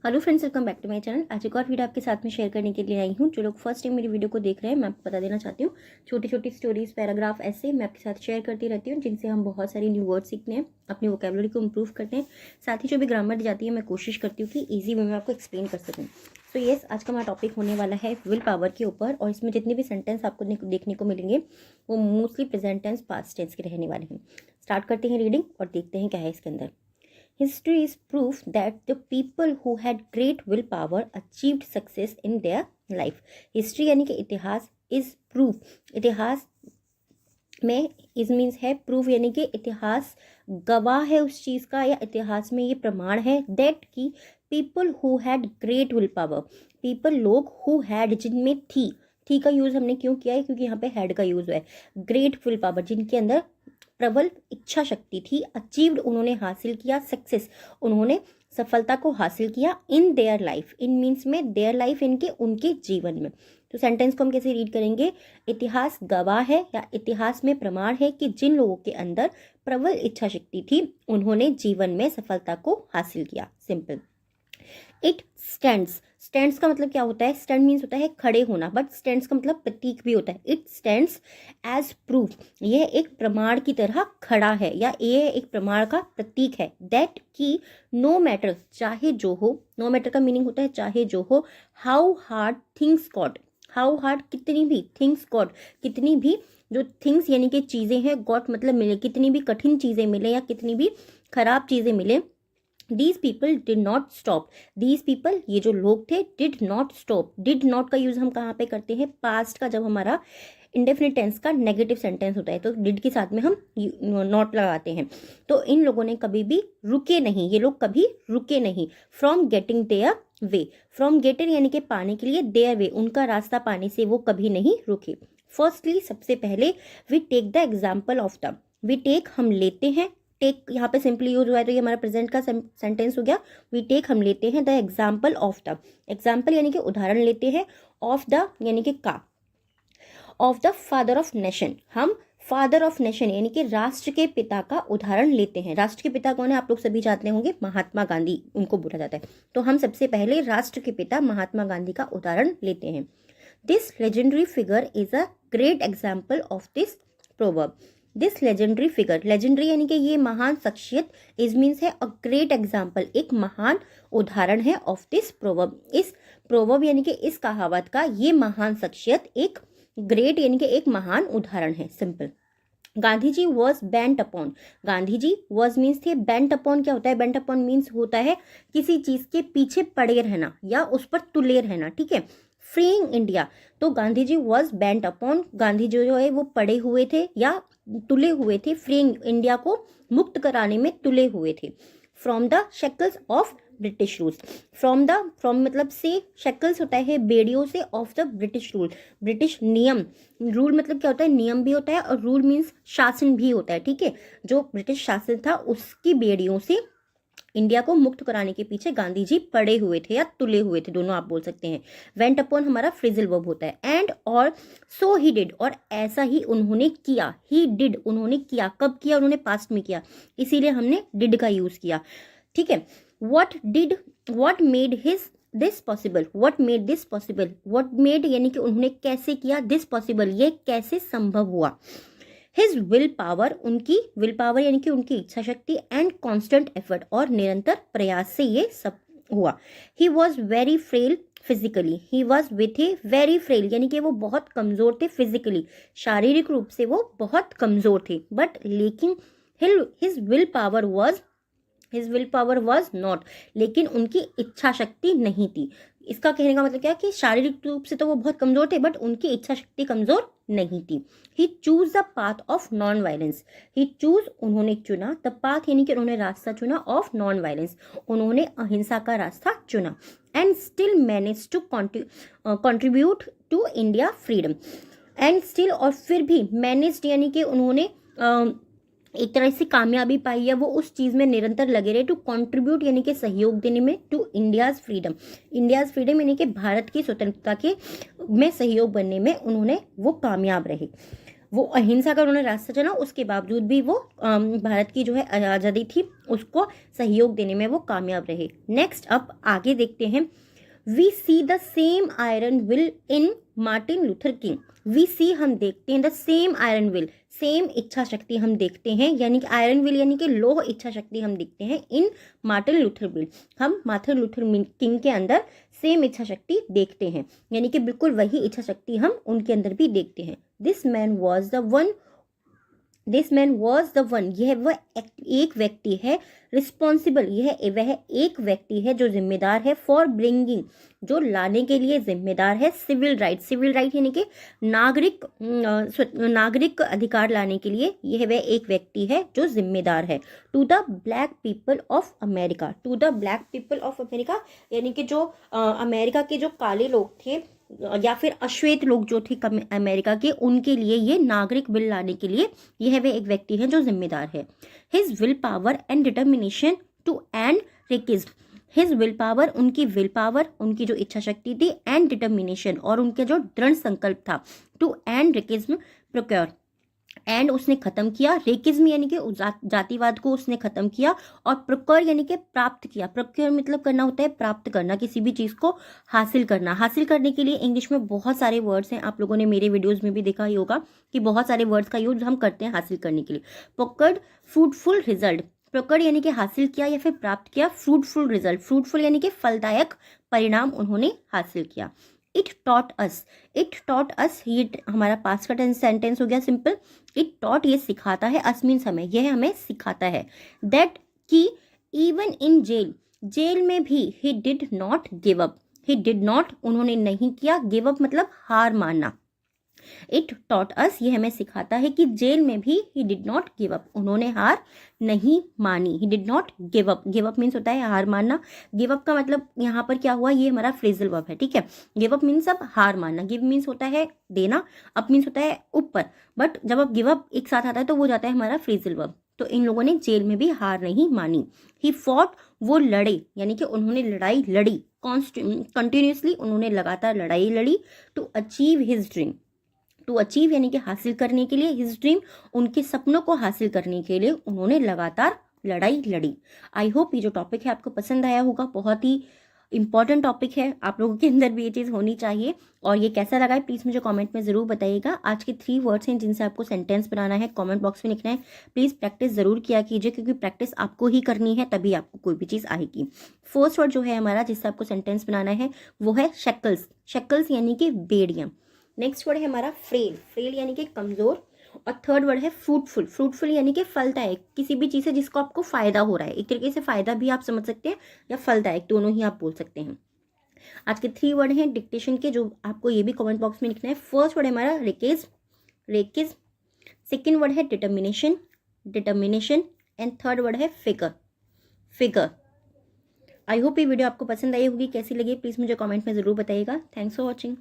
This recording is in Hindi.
Hello friends, welcome back to my channel. आज एक और वीडियो आपके साथ में शेयर करने के लिए आई हूँ। जो लोग फर्स्ट टाइम मेरी वीडियो को देख रहे हैं, मैं आपको बता देना चाहती हूँ, छोटी छोटी स्टोरीज, पैराग्राफ ऐसे मैं आपके साथ शेयर करती रहती हूँ, जिनसे हम बहुत सारी न्यू वर्ड सीखते हैं, अपनी वोकेबलरी को इम्प्रूव करते हैं। साथ ही जो भी ग्रामर दी जाती है, मैं कोशिश करती हूँ कि ईजी वे में आपको एक्सप्लेन कर सकूँ। सो येस, आज का हमारा टॉपिक होने वाला है विल पावर के ऊपर, और इसमें जितने भी सेंटेंस आपको देखने को मिलेंगे वो mostly present tense, past tense के रहने वाले हैं। स्टार्ट करते हैं रीडिंग और देखते हैं क्या है इसके अंदर। History is proof that the people who had great willpower achieved success in their life. History यानी कि इतिहास is proof, इतिहास में इस मीन्स है प्रूफ, यानी कि इतिहास गवाह है उस चीज़ का, या इतिहास में ये प्रमाण है दैट कि people who had great will power, people लोग हु हैड जिनमें थी का यूज़ हमने क्यों किया है, क्योंकि यहाँ पे हैड का यूज़ है। ग्रेट विल पावर जिनके अंदर प्रबल इच्छा शक्ति थी, अचीव्ड उन्होंने हासिल किया, सक्सेस उन्होंने सफलता को हासिल किया, in their life, in means में देयर लाइफ इनके उनके जीवन में। तो सेंटेंस को हम कैसे रीड करेंगे, इतिहास गवाह है या इतिहास में प्रमाण है कि जिन लोगों के अंदर प्रबल इच्छा शक्ति थी उन्होंने जीवन में सफलता को हासिल किया। सिंपल। इट स्टैंड्स, स्टैंड्स का मतलब क्या होता है, स्टैंड मीन्स होता है खड़े होना, बट स्टैंड्स का मतलब प्रतीक भी होता है। इट स्टैंड्स एज प्रूफ, यह एक प्रमाण की तरह खड़ा है, या यह एक प्रमाण का प्रतीक है दैट कि नो मैटर, चाहे जो हो, नो मैटर का मीनिंग होता है चाहे जो हो, how hard things got, how hard कितनी भी, थिंग्स गॉट कितनी भी, जो थिंग्स यानी कि चीज़ें हैं, गॉट मतलब मिले, कितनी भी कठिन चीज़ें मिले या कितनी भी खराब चीज़ें मिले, These people did not stop. These people, ये जो लोग थे, did not stop. Did not का यूज़ हम कहाँ पे करते हैं, पास्ट का, जब हमारा इंडेफिनिट टेंस का नेगेटिव सेंटेंस होता है तो डिड के साथ में हम नॉट लगाते हैं। तो इन लोगों ने कभी भी रुके नहीं, ये लोग कभी रुके नहीं। From getting there way, from getter यानी कि पाने के लिए, देयर वे उनका रास्ता पाने से वो कभी नहीं रुके। फर्स्टली, सबसे पहले, we take the example of the, we take हम लेते हैं, टेक यहाँ पे सिंपली यूज हुआ है तो ये हमारा प्रेजेंट का सेंटेंस हो गया। वी टेक हम लेते हैं, the example of the, example यानी कि उदाहरण लेते हैं, ऑफ द यानी कि का, of the father of nation, हम फादर ऑफ नेशन यानी कि राष्ट्र के पिता का उदाहरण लेते हैं। राष्ट्र के पिता कौन है, आप लोग सभी जानते होंगे, महात्मा गांधी उनको बोला जाता है। तो हम सबसे पहले राष्ट्र के पिता महात्मा गांधी का उदाहरण लेते हैं। This legendary figure is a great example of this proverb. This legendary figure, legendary यानी कि ये महान शख्सियत, इज मीन्स है अ ग्रेट एग्जाम्पल, एक महान उदाहरण है, ऑफ दिस प्रोवर्ब, इस प्रोवर्ब यानी कि इस कहावत का ये महान शख्सियत एक ग्रेट यानी कि एक महान उदाहरण है। Simple. Gandhi ji was bent upon, Gandhi ji was means थे, बेंट अपॉन क्या होता है, बेंट अपॉन मीन्स होता है किसी चीज के पीछे पड़े रहना या उस पर तुले रहना, ठीक है। फ्रीइंग इंडिया, तो Gandhi ji was bent upon, Gandhi जी जो है वो पड़े हुए थे या तुले हुए थे, फ्रीइंग इंडिया को मुक्त कराने में तुले हुए थे। From the shackles of British rules, from मतलब से, शेकल्स होता है बेड़ियों से, of the British rule, British नियम, रूल मतलब क्या होता है, नियम भी होता है, और रूल मीन्स शासन भी होता है, ठीक है। जो ब्रिटिश शासन था उसकी बेड़ियों से इंडिया को मुक्त कराने के पीछे गांधी जी पड़े हुए थे या तुले हुए थे, दोनों आप बोल सकते हैं। वेंट अपॉन हमारा फ्रेजल वर्ब होता है। एंड और सो ही डिड, और ऐसा ही उन्होंने किया, ही डिड उन्होंने किया, कब किया, उन्होंने पास्ट में किया, इसीलिए हमने डिड का यूज किया, ठीक है। what made this possible, what made this possible, what made यानी कि उन्होंने कैसे किया, this possible ये कैसे संभव हुआ। His will power, उनकी विल पावर यानी कि उनकी इच्छा शक्ति, एंड कॉन्स्टेंट एफर्ट और निरंतर प्रयास से ये सब हुआ। He was very frail physically, he was with a very frail यानी कि वो बहुत कमजोर थे फिजिकली, शारीरिक रूप से वो बहुत कमजोर थे, बट लेकिन his will power was not, लेकिन उनकी इच्छा शक्ति नहीं थी। इसका कहने का मतलब क्या है कि शारीरिक रूप से तो वो बहुत कमजोर थे, बट उनकी इच्छा शक्ति कमजोर नहीं थी। He choose the path of non violence, he choose उन्होंने चुना, द पाथ यानी कि उन्होंने रास्ता चुना, ऑफ नॉन वायलेंस उन्होंने अहिंसा का रास्ता चुना, and still manage to contribute to India freedom, and still और फिर भी, मैनेज यानी कि उन्होंने एक तरह से कामयाबी पाई है, वो उस चीज़ में निरंतर लगे रहे, टू कंट्रीब्यूट यानी कि सहयोग देने में, to India's freedom, India's freedom यानी कि भारत की स्वतंत्रता के में सहयोग बनने में उन्होंने वो कामयाब रहे। वो अहिंसा का उन्होंने रास्ता चुना, उसके बावजूद भी वो भारत की जो है आज़ादी थी उसको सहयोग देने में वो कामयाब रहे। नेक्स्ट अब आगे देखते हैं, we see the same iron will in Martin Luther King. We see हम देखते हैं, the same iron will same इच्छा शक्ति हम देखते हैं, यानी कि आयरन विल यानी कि लोह इच्छा शक्ति हम देखते हैं इन मार्टिन लूथर विल, हम मार्टिन लूथर किंग के अंदर सेम इच्छा शक्ति देखते हैं, यानी कि बिल्कुल वही इच्छा शक्ति हम उनके अंदर भी देखते हैं। This man was the one, this man was the one, यह वह एक व्यक्ति है, रिस्पॉन्सिबल यह वह एक व्यक्ति है जो जिम्मेदार है, फॉर ब्रिंगिंग जो लाने के लिए जिम्मेदार है, सिविल राइट, सिविल राइट यानी कि नागरिक अधिकार लाने के लिए यह वह एक व्यक्ति है जो जिम्मेदार है, to the black people of America, to the black people of America यानी कि जो अमेरिका के जो काले लोग थे या फिर अश्वेत लोग जो थे अमेरिका के, उनके लिए ये नागरिक बिल लाने के लिए यह वे एक व्यक्ति है जो जिम्मेदार है। His will power and determination to end racism, his will power उनकी विल पावर उनकी जो इच्छा शक्ति थी, एंड डिटर्मिनेशन और उनके जो दृढ़ संकल्प था, टू एंड रेकिज्म प्रोक्योर, एंड उसने खत्म किया, रेकिज्म यानी कि जातिवाद को उसने खत्म किया, और प्रोक्योर यानी कि प्राप्त किया, प्रोक्योर मतलब करना होता है प्राप्त करना, किसी भी चीज़ को हासिल करना। हासिल करने के लिए इंग्लिश में बहुत सारे वर्ड्स हैं, आप लोगों ने मेरे वीडियोस में भी देखा ही होगा कि बहुत सारे वर्ड्स का यूज हम करते हैं हासिल करने के लिए। प्रोक्योर्ड फ्रूटफुल रिजल्ट, प्रोक्योर्ड यानी कि हासिल किया या फिर प्राप्त किया, फ्रूटफुल रिजल्ट, फ्रूटफुल यानी कि फलदायक परिणाम उन्होंने हासिल किया। It taught us, it taught us ये हमारा पास्ट का टेंस सेंटेंस हो गया सिंपल। इट टॉट ये सिखाता है, अस मीन्स हमें, यह हमें सिखाता है, दैट कि इवन इन जेल, जेल में भी he did not give up, he did not उन्होंने नहीं किया, गिव अप मतलब हार मानना। इट टॉट अस ये हमें सिखाता है कि जेल में भी he did not give up, उन्होंने हार नहीं मानी, he did not give up, give up means होता है हार मानना, गिव अप का मतलब यहाँ पर क्या हुआ, ये हमारा फ्रेजल वर्ब है, ठीक है। गिव अप मीन्स अब हार मानना, गिव मीन्स होता है देना, अप मीन्स होता है ऊपर, बट जब अब गिव अप एक साथ आता है तो वो जाता है हमारा फ्रेजल वर्ब। तो इन लोगों ने जेल में भी हार नहीं मानी। ही फॉट वो लड़े, यानी कि उन्होंने लड़ाई लड़ी, कंटिन्यूसली उन्होंने लगातार लड़ाई लड़ी, to achieve his dream, to achieve यानी कि हासिल करने के लिए, हिज ड्रीम उनके सपनों को हासिल करने के लिए उन्होंने लगातार लड़ाई लड़ी। आई होप ये जो टॉपिक है आपको पसंद आया होगा, बहुत ही इंपॉर्टेंट टॉपिक है, आप लोगों के अंदर भी ये चीज़ होनी चाहिए। और ये कैसा लगा है प्लीज़ मुझे कमेंट में ज़रूर बताइएगा। आज के 3 वर्ड्स हैं जिनसे आपको सेंटेंस बनाना है, कमेंट बॉक्स में लिखना है। प्लीज़ प्रैक्टिस ज़रूर किया कीजिए, क्योंकि प्रैक्टिस आपको ही करनी है, तभी आपको कोई भी चीज़ आएगी। फर्स्ट वर्ड जो है हमारा जिससे आपको सेंटेंस बनाना है वो है शेकल्स, शेकल्स यानी कि बेड़ियाँ। नेक्स्ट वर्ड है हमारा फ्रेल, फ्रेल यानी कि कमज़ोर। और थर्ड वर्ड है फ्रूटफुल, फ्रूटफुल यानी कि फलदायक, किसी भी चीज़ से जिसको आपको फ़ायदा हो रहा है, एक तरीके से फ़ायदा भी आप समझ सकते हैं या फलदायक, दोनों ही आप बोल सकते हैं। आज के 3 वर्ड हैं डिक्टेशन के, जो आपको ये भी कमेंट बॉक्स में लिखना है। फर्स्ट वर्ड है हमारा रेकेज, रेकेज। सेकेंड वर्ड है determination, determination. And third word है फिगर, फिगर। आई होप ये वीडियो आपको पसंद आई होगी, कैसी लगी प्लीज़ मुझे कमेंट में ज़रूर बताइएगा। Thanks for watching.